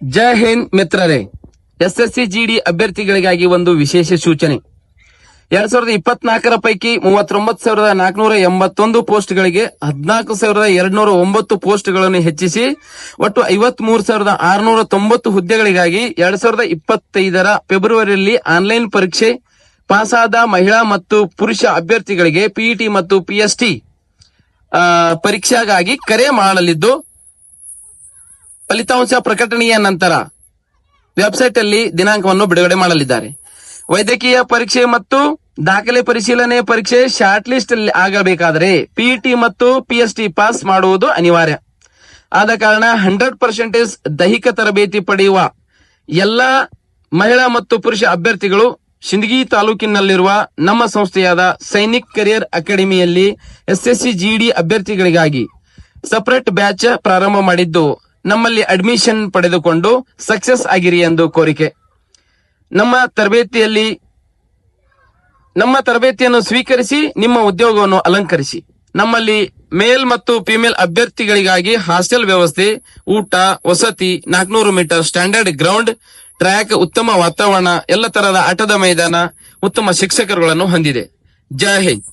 ಜೈ ಹಿಂದ್ ಮಿತ್ರರೇ, ಎಸ್ಎಸ್ಸಿ ಜಿಡಿ ಅಭ್ಯರ್ಥಿಗಳಿಗಾಗಿ ಒಂದು ವಿಶೇಷ ಸೂಚನೆ. 2024 ಪೈಕಿ 39,481 ಪೋಸ್ಟ್ಗಳಿಗೆ 14,209 ಪೋಸ್ಟ್ಗಳನ್ನು ಹೆಚ್ಚಿಸಿ ಒಟ್ಟು 53,690 ಹುದ್ದೆಗಳಿಗಾಗಿ 2025 ಫೆಬ್ರವರಿಯಲ್ಲಿ ಆನ್ಲೈನ್ ಪರೀಕ್ಷೆ ಪಾಸಾದ ಮಹಿಳಾ ಮತ್ತು ಪುರುಷ ಅಭ್ಯರ್ಥಿಗಳಿಗೆ ಪಿಇಟಿ ಮತ್ತು ಪಿಎಸ್ಟಿ ಪರೀಕ್ಷೆಗಾಗಿ ಕರೆ ಮಾಡಲಿದ್ದು, ಫಲಿತಾಂಶ ಪ್ರಕಟಣೆಯ ನಂತರ ವೆಬ್ಸೈಟ್ ಅಲ್ಲಿ ದಿನಾಂಕವನ್ನು ಬಿಡುಗಡೆ ಮಾಡಲಿದ್ದಾರೆ. ವೈದ್ಯಕೀಯ ಪರೀಕ್ಷೆ ಮತ್ತು ದಾಖಲೆ ಪರಿಶೀಲನೆ ಪರೀಕ್ಷೆ ಶಾರ್ಟ್ ಲಿಸ್ಟ್ ಆಗಬೇಕಾದರೆ ಪಿಇಟಿ ಮತ್ತು ಪಿಎಸ್ಟಿ ಪಾಸ್ ಮಾಡುವುದು ಅನಿವಾರ್ಯ. ಆದ ಕಾರಣ 100% ದೈಹಿಕ ತರಬೇತಿ ಪಡೆಯುವ ಎಲ್ಲ ಮಹಿಳಾ ಮತ್ತು ಪುರುಷ ಅಭ್ಯರ್ಥಿಗಳು ಸಿಂದಗಿ ತಾಲೂಕಿನಲ್ಲಿರುವ ನಮ್ಮ ಸಂಸ್ಥೆಯಾದ ಸೈನಿಕ್ ಕರಿಯರ್ ಅಕಾಡೆಮಿಯಲ್ಲಿ ಎಸ್ಎಸ್ಸಿ ಜಿಡಿ ಅಭ್ಯರ್ಥಿಗಳಿಗಾಗಿ ಸಪರೇಟ್ ಬ್ಯಾಚ್ ಪ್ರಾರಂಭ ಮಾಡಿದ್ದು, ನಮ್ಮಲ್ಲಿ ಅಡ್ಮಿಷನ್ ಪಡೆದುಕೊಂಡು ಸಕ್ಸಸ್ ಆಗಿರಿ ಎಂದು ಕೋರಿಕೆ. ನಮ್ಮ ತರಬೇತಿಯನ್ನು ಸ್ವೀಕರಿಸಿ ನಿಮ್ಮ ಉದ್ಯೋಗವನ್ನು ಅಲಂಕರಿಸಿ. ನಮ್ಮಲ್ಲಿ ಮೇಲ್ ಮತ್ತು ಫಿಮೇಲ್ ಅಭ್ಯರ್ಥಿಗಳಿಗಾಗಿ ಹಾಸ್ಟೆಲ್ ವ್ಯವಸ್ಥೆ, ಊಟ, ವಸತಿ, 400 ಮೀಟರ್ ಸ್ಟ್ಯಾಂಡರ್ಡ್ ಗ್ರೌಂಡ್, ಟ್ರ್ಯಾಕ್, ಉತ್ತಮ ವಾತಾವರಣ, ಎಲ್ಲ ತರಹದ ಆಟದ ಮೈದಾನ, ಉತ್ತಮ ಶಿಕ್ಷಕರುಗಳನ್ನು ಹೊಂದಿದೆ. ಜೈ ಹಿಂದ್.